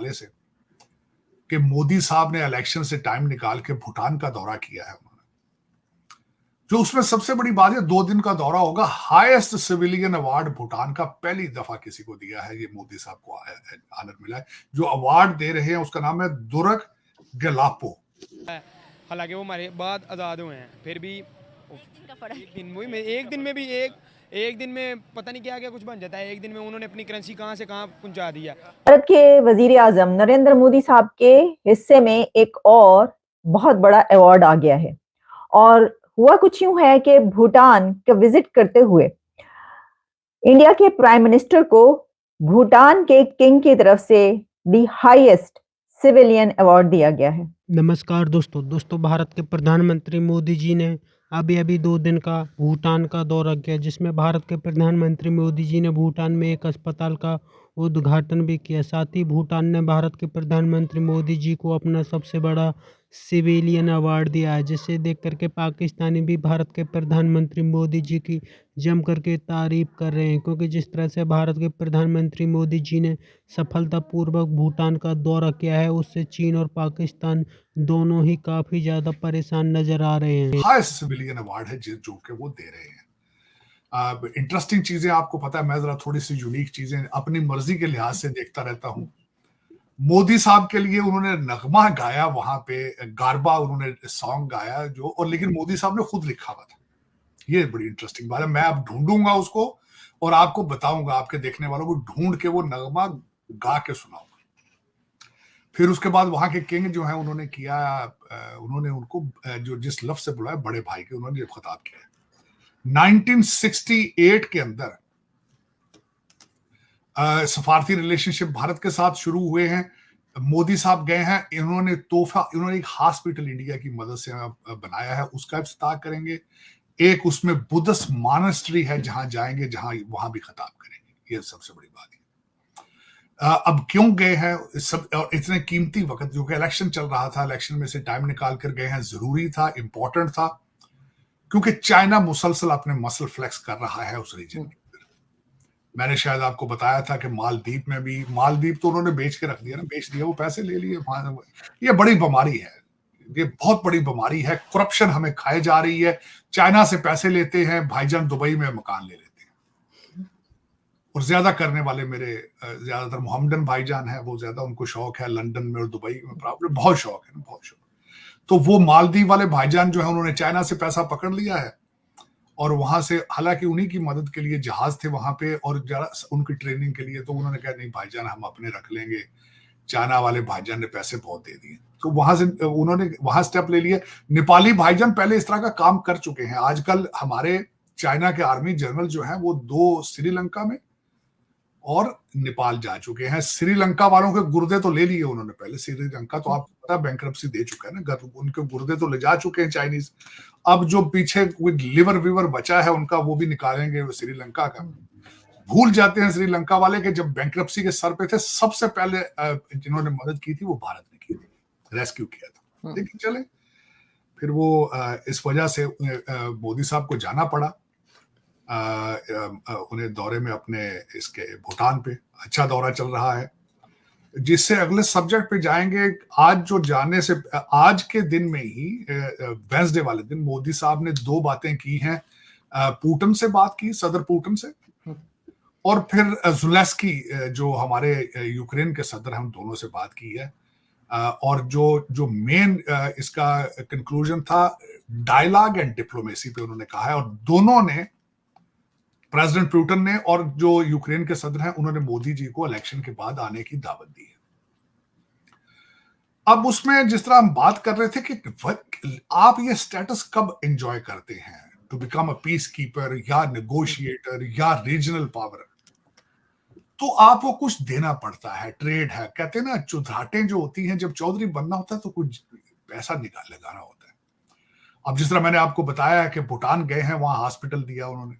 हवाले से कि मोदी साहब ने इलेक्शन से टाइम निकाल के भूटान का दौरा किया है उन्होंने। जो उसमें सबसे बड़ी बात है, 2 दिन का दौरा होगा, हाईएस्ट सिविलियन अवार्ड भूटान का पहली दफा किसी को दिया है, ये मोदी साहब को आनर मिला है। जो अवार्ड दे रहे हैं उसका नाम है दुर्ग गेलापो। हालांकि वो हमारे बाद आज़ाद हुए हैं, फिर भी एक दिन में पता नहीं क्या क्या कुछ बन जाता है। एक दिन में उन्होंने अपनी करेंसी कहाँ से कहाँ पहुंचा दिया। भारत के वजीर आजम नरेंद्र मोदी साहब के हिस्से में एक और बहुत बड़ा अवार्ड आ गया है, और हुआ कुछ यूं है कि भूटान का विजिट करते हुए इंडिया के प्राइम मिनिस्टर को भूटान के किंग की तरफ से दी हाईएस्ट सिविलियन अवार्ड दिया गया है। नमस्कार दोस्तों, भारत के प्रधानमंत्री मोदी जी ने अभी 2 दिन का भूटान का दौरा किया, जिसमें भारत के प्रधानमंत्री मोदी जी ने भूटान में एक अस्पताल का उद्घाटन भी किया। साथ ही भूटान ने भारत के प्रधानमंत्री मोदी जी को अपना सबसे बड़ा सिविलियन अवार्ड दिया है, जिसे देख करके पाकिस्तानी भी भारत के प्रधानमंत्री मोदी जी की जम करके तारीफ कर रहे हैं, क्योंकि जिस तरह से भारत के प्रधानमंत्री मोदी जी ने सफलतापूर्वक भूटान का दौरा किया है, उससे चीन और पाकिस्तान दोनों ही काफी ज्यादा परेशान नजर आ रहे हैं। हाईएस्ट सिविलियन अवार्ड है जो कि वो दे रहे हैं। इंटरेस्टिंग चीजें आपको पता है, मैं जरा थोड़ी सी यूनिक चीजें अपनी मर्जी के लिहाज से देखता रहता हूँ। मोदी साहब के लिए उन्होंने नगमा गाया वहां पे, गारबा उन्होंने सॉन्ग गाया जो, और लेकिन मोदी साहब ने खुद लिखा हुआ था। ये बड़ी इंटरेस्टिंग बात है। मैं अब ढूंढूंगा उसको और आपको बताऊंगा, आपके देखने वालों को ढूंढ के वो नगमा गा के सुनाऊंगा। फिर उसके बाद वहां के किंग जो है उन्होंने किया, उन्होंने उनको जो जिस लफ्ज से बुलाया बड़े भाई के, उन्होंने जब खिताब किया 1968 के अंदर सफारती रिलेशनशिप भारत के साथ शुरू हुए हैं। मोदी साहब गए हैं, इन्होंने एक हॉस्पिटल इंडिया की मदद से बनाया है, उसका इफ्तिताह करेंगे। एक उसमें बुद्धिस्ट मॉनेस्ट्री है जहां जाएंगे, जहां वहां भी खिताब करेंगे। ये सबसे बड़ी बात है। अब क्यों गए हैं सब, और इतने कीमती वक्त, जो कि इलेक्शन चल रहा था, इलेक्शन में से टाइम निकाल कर गए हैं, जरूरी था, इंपॉर्टेंट था, क्योंकि चाइना मुसलसल अपने मसल फ्लेक्स कर रहा है उस रीजन के अंदर। मैंने शायद आपको बताया था कि मालदीव में भी, मालदीव तो उन्होंने बेच के रख दिया ना, बेच दिया, वो पैसे ले लिए। ये बड़ी बीमारी है, ये बहुत बड़ी बीमारी है। करप्शन हमें खाए जा रही है। चाइना से पैसे लेते हैं, भाईजान दुबई में मकान ले लेते हैं, और ज्यादा करने वाले मेरे ज्यादातर मोहम्मदन भाईजान है, वो ज्यादा उनको शौक है लंदन में और दुबई में, प्रॉब्लम बहुत शौक है ना, बहुत शौक। तो वो मालदीव वाले भाईजान जो है, उन्होंने चाइना से पैसा पकड़ लिया है, और वहां से, हालांकि उन्हीं की मदद के लिए जहाज थे वहां पे और जरा उनकी ट्रेनिंग के लिए, तो उन्होंने कहा नहीं भाईजान हम अपने रख लेंगे। चाइना वाले भाईजान ने पैसे बहुत दे दिए, तो वहां से उन्होंने वहां स्टेप ले लिए। नेपाली भाईजान पहले इस तरह का काम कर चुके हैं। आजकल हमारे चाइना के आर्मी जनरल जो है वो 2 श्रीलंका में और नेपाल जा चुके हैं। श्रीलंका वालों के गुर्दे तो ले लिए उन्होंने पहले। श्रीलंका तो आपको पता है बैंक्रप्सी दे चुका है ना, उनके गुर्दे तो ले जा चुके हैं चाइनीज। अब जो पीछे कोई लिवर विवर बचा है उनका, वो भी निकालेंगे श्रीलंका का। भूल जाते हैं श्रीलंका वाले के जब बैंक्रप्सी के सर पे थे, सबसे पहले जिन्होंने मदद की थी वो भारत ने की थी, रेस्क्यू किया था। लेकिन चले, फिर वो इस वजह से मोदी साहब को जाना पड़ा उन्हें दौरे में, अपने इसके भूटान पे। अच्छा दौरा चल रहा है, जिससे अगले सब्जेक्ट पे जाएंगे। आज जो जाने से, आज के दिन में ही, वेंसडे वाले दिन, मोदी साहब ने 2 बातें की हैं। पुतिन से बात की, सदर पुतिन से, और फिर ज़ेलेंस्की जो हमारे यूक्रेन के सदर हैं, हम दोनों से बात की है। और जो मेन इसका कंक्लूजन था, डायलॉग एंड डिप्लोमेसी पे उन्होंने कहा है। और दोनों ने, प्रेसिडेंट पुतिन ने और जो यूक्रेन के सदर हैं, उन्होंने मोदी जी को इलेक्शन के बाद आने की दावत दी है। अब उसमें जिस तरह हम बात कर रहे थे कि आप ये स्टेटस कब एंजॉय करते हैं, to become a peace keeper या नेगोशिएटर या रीजनल पावर, तो आपको कुछ देना पड़ता है। ट्रेड है, कहते हैं ना, चुधाटें जो होती हैं, जब चौधरी बनना होता है तो कुछ पैसा लगाना होता है। अब जिस तरह मैंने आपको बताया कि भूटान गए हैं, वहां हॉस्पिटल दिया उन्होंने।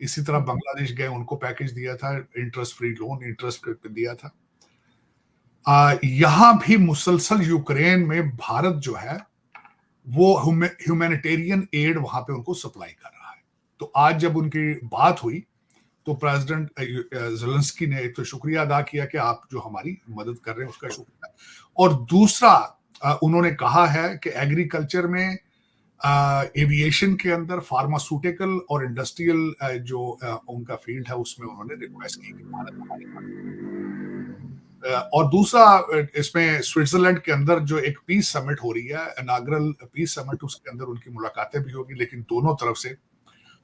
इसी तरह बांग्लादेश गए, उनको पैकेज दिया था, इंटरेस्ट फ्री लोन, इंटरेस्ट दिया था। यहां भी मुसलसल यूक्रेन में भारत जो है वो ह्यूमैनिटेरियन एड वहां पे उनको सप्लाई कर रहा है। तो आज जब उनकी बात हुई तो प्रेसिडेंट ज़ेलेंस्की ने एक तो शुक्रिया अदा किया कि आप जो हमारी मदद कर रहे हैं उसका शुक्रिया, और दूसरा उन्होंने कहा है कि एग्रीकल्चर में, एविएशन के अंदर, फार्मास्यूटिकल और इंडस्ट्रियल जो उनका फील्ड है उसमें उन्होंने रिक्वेस्ट की कि भारत हमारी और दूसरा इसमें स्विट्जरलैंड के अंदर जो एक पीस समिट हो रही है, इनाग्रल पीस समिट, उसके अंदर उनकी मुलाकातें भी होगी, लेकिन दोनों तरफ से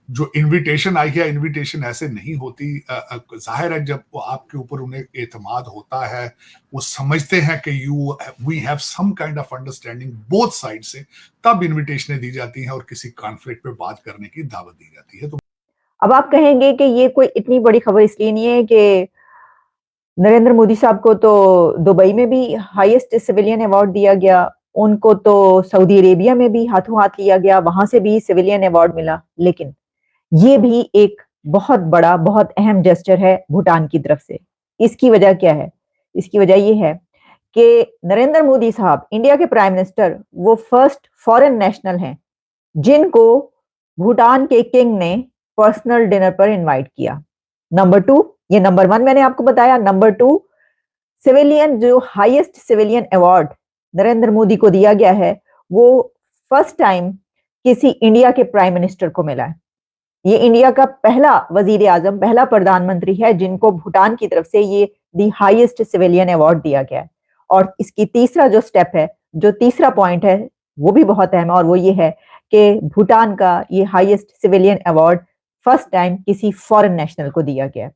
जो इनविटेशन आई है, इनविटेशन ऐसे नहीं होती। जाहिर है जब वो आपके ऊपर उन्हें एतमाद होता है, वो समझते हैं कि we have some kind of understanding both side से, तब इनविटेशनें दी जाती हैं और किसी कॉन्फ्लिक्ट पे बात करने की दावत दी जाती है। तो अब आप कहेंगे कि ये कोई इतनी बड़ी खबर इसलिए नहीं है कि नरेंद्र मोदी साहब को तो दुबई में भी हाईएस्ट सिविलियन अवार्ड दिया गया, उनको तो सऊदी अरेबिया में भी हाथों हाथ लिया गया, वहां से भी सिविलियन अवार्ड मिला, लेकिन ये भी एक बहुत बड़ा, बहुत अहम जेस्चर है भूटान की तरफ से। इसकी वजह क्या है? इसकी वजह ये है कि नरेंद्र मोदी साहब, इंडिया के प्राइम मिनिस्टर, वो फर्स्ट फॉरेन नेशनल हैं जिनको भूटान के किंग ने पर्सनल डिनर पर इनवाइट किया। नंबर 2, ये नंबर 1 मैंने आपको बताया। नंबर 2, सिविलियन, जो highest civilian award Narendra Modi को दिया गया है, वो फर्स्ट टाइम किसी इंडिया के प्राइम मिनिस्टर को मिला है। ये इंडिया का पहला वजीर आजम, पहला प्रधानमंत्री है जिनको भूटान की तरफ से ये दी हाईएस्ट सिविलियन अवार्ड दिया गया है। और इसकी तीसरा जो स्टेप है, जो तीसरा पॉइंट है, वो भी बहुत अहम है, और वो ये है कि भूटान का ये highest civilian award first time किसी फॉरेन नेशनल को दिया गया।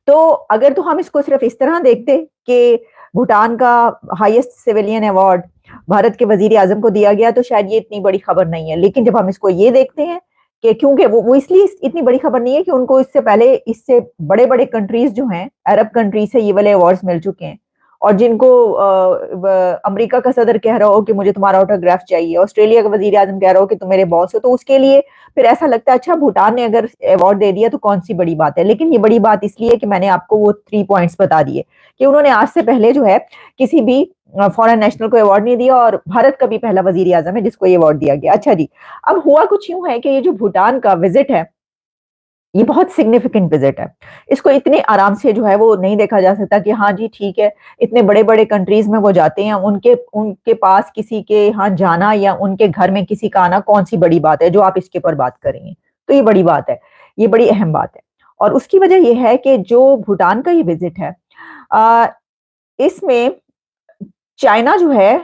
तो अगर तो हम इसको सिर्फ इस तरह देखते कि भूटान का हाईएस्ट सिविलियन अवार्ड भारत के वजीर आजम को दिया गया तो शायद ये इतनी बड़ी खबर नहीं है, लेकिन जब हम इसको ये देखते हैं कि क्योंकि वो इसलिए इतनी बड़ी खबर नहीं है कि उनको इससे पहले इससे बड़े बड़े कंट्रीज जो हैं, अरब कंट्रीज से ये वाले अवार्ड्स मिल चुके हैं, और जिनको अमेरिका का सदर कह रहा हो कि मुझे तुम्हारा ऑटोग्राफ चाहिए, ऑस्ट्रेलिया का वजीर आजम कह रहा हो कि तुम मेरे बॉस हो, तो उसके लिए फिर ऐसा लगता है अच्छा भूटान ने अगर अवार्ड दे दिया तो कौन सी बड़ी बात है। लेकिन ये बड़ी बात इसलिए कि मैंने आपको वो 3 पॉइंट्स बता दिए कि उन्होंने आज से पहले जो है किसी भी फॉरेन नेशनल को अवार्ड नहीं दिया, और भारत का भी पहला वजीर आजम है जिसको ये अवार्ड दिया गया। अच्छा जी, अब हुआ कुछ यूं है कि ये जो भूटान का विजिट है, ये बहुत सिग्निफिकेंट विजिट है। इसको इतने आराम से जो है वो नहीं देखा जा सकता कि हाँ जी ठीक है, इतने बड़े बड़े कंट्रीज में वो जाते हैं, उनके पास किसी के यहाँ जाना या उनके घर में किसी का आना कौन सी बड़ी बात है जो आप इसके ऊपर बात करेंगे। तो ये बड़ी बात है, ये बड़ी अहम बात है। और उसकी वजह यह है कि जो भूटान का ये विजिट है, इसमें चाइना जो है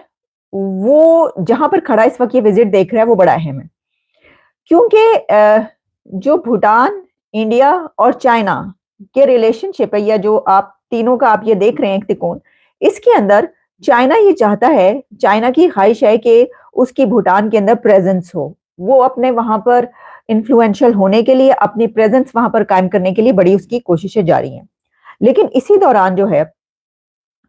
वो जहां पर खड़ा इस वक्त ये विजिट देख रहा है वो बड़ा अहम है, क्योंकि जो भूटान, इंडिया और चाइना के रिलेशनशिप है, या जो आप तीनों का आप ये देख रहे हैं एक त्रिकोण, इसके अंदर चाइना ये चाहता है, चाइना की ख्वाहिश है कि उसकी भूटान के अंदर प्रेजेंस हो, वो अपने वहां पर इन्फ्लुएंशियल होने के लिए, अपनी प्रेजेंस वहां पर कायम करने के लिए बड़ी उसकी कोशिशें जारी हैं। लेकिन इसी दौरान जो है,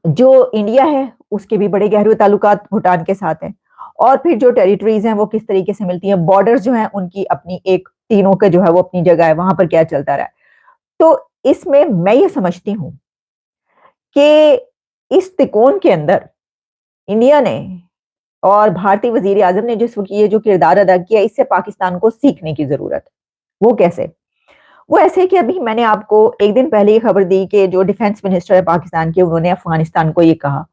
जो इंडिया है उसके भी बड़े गहरे ताल्लुकात भूटान के साथ हैं, और फिर जो टेरिटरीज हैं वो किस तरीके से मिलती हैं, बॉर्डर्स जो हैं उनकी अपनी एक, तीनों के जो है वो अपनी जगह है, वहां पर क्या चलता रहा है। तो इसमें मैं ये समझती हूं कि इस त्रिकोण के अंदर इंडिया ने और भारतीय वजीर आजम ने जिस वक्त ये जो किरदार अदा किया, इससे पाकिस्तान को सीखने की जरूरत है। वो कैसे? वो ऐसे कि अभी मैंने आपको एक दिन पहले ये खबर दी कि जो डिफेंस मिनिस्टर है पाकिस्तान के, उन्होंने अफगानिस्तान को ये कहा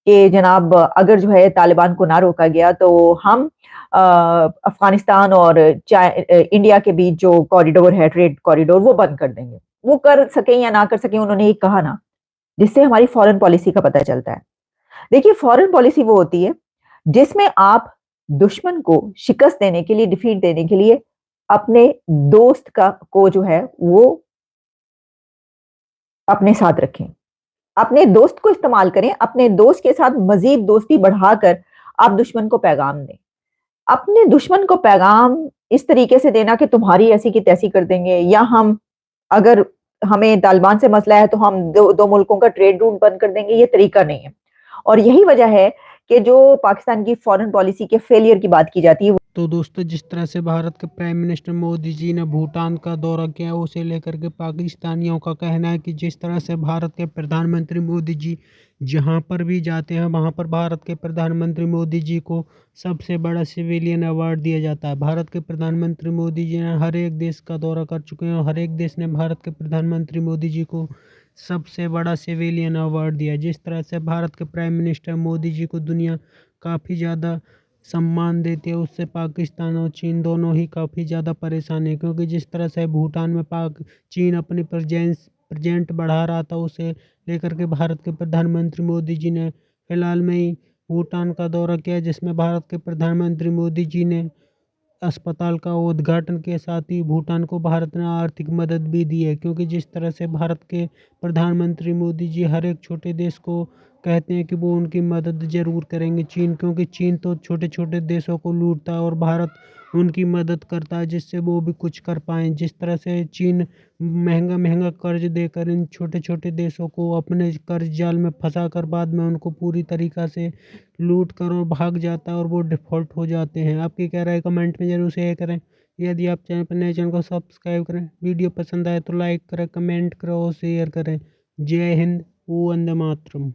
कि जनाब अगर जो है तालिबान को ना रोका गया तो हम अफगानिस्तान और इंडिया के बीच जो कॉरिडोर है, ट्रेड कॉरिडोर, वो बंद कर देंगे। वो कर सके या ना कर सके, उन्होंने ये कहा ना, जिससे हमारी फॉरेन पॉलिसी का पता चलता है। देखिए, फॉरेन पॉलिसी वो होती है जिसमें आप दुश्मन को शिकस्त देने के लिए, डिफीट देने के लिए अपने दोस्त को जो है वो अपने साथ रखें, अपने दोस्त को इस्तेमाल करें, अपने दोस्त के साथ मजीद दोस्ती बढ़ाकर आप दुश्मन को पैगाम दें। अपने दुश्मन को पैगाम इस तरीके से देना कि तुम्हारी ऐसी की तैसी कर देंगे, या हम अगर हमें तालिबान से मसला है तो हम दो मुल्कों का ट्रेड रूट बंद कर देंगे, ये तरीका नहीं है। और यही वजह है कि जो पाकिस्तान की फॉरेन पॉलिसी के फेलियर की बात की जाती है। तो दोस्तों, जिस तरह से भारत के प्राइम मिनिस्टर मोदी जी ने भूटान का दौरा किया, उसे लेकर के पाकिस्तानियों का कहना है कि जिस तरह से भारत के प्रधानमंत्री मोदी जी जहां पर भी जाते हैं, वहां पर भारत के प्रधानमंत्री मोदी जी को सबसे बड़ा सिविलियन अवार्ड दिया जाता है। भारत के प्रधानमंत्री मोदी जी ने हर एक देश का दौरा कर चुके हैं और हर एक देश ने भारत के प्रधानमंत्री मोदी जी को सबसे बड़ा सिविलियन अवार्ड दिया। जिस तरह से भारत के प्राइम मिनिस्टर मोदी जी को दुनिया काफ़ी ज़्यादा सम्मान देती है, उससे पाकिस्तान और चीन दोनों ही काफ़ी ज़्यादा परेशान है, क्योंकि जिस तरह से भूटान में चीन अपनी प्रेजेंट बढ़ा रहा था, उसे लेकर के भारत के प्रधानमंत्री मोदी जी ने फिलहाल में ही भूटान का दौरा किया, जिसमें भारत के प्रधानमंत्री मोदी जी ने अस्पताल का उद्घाटन के साथ ही भूटान को भारत ने आर्थिक मदद भी दी है, क्योंकि जिस तरह से भारत के प्रधानमंत्री मोदी जी हर एक छोटे देश को कहते हैं कि वो उनकी मदद ज़रूर करेंगे, क्योंकि चीन तो छोटे छोटे देशों को लूटता है और भारत उनकी मदद करता है जिससे वो भी कुछ कर पाएँ। जिस तरह से चीन महंगा महंगा कर्ज देकर इन छोटे छोटे देशों को अपने कर्ज जाल में फंसा कर बाद में उनको पूरी तरीक़ा से लूट कर और भाग जाता है और वो डिफ़ॉल्ट हो जाते हैं। आपकी क्या राय कमेंट में ज़रूर शेयर करें। यदि आप चैनल पर नए, चैनल को सब्सक्राइब करें। वीडियो पसंद आए तो लाइक करें, कमेंट करें और शेयर करें। जय हिंद, वंदे मातरम।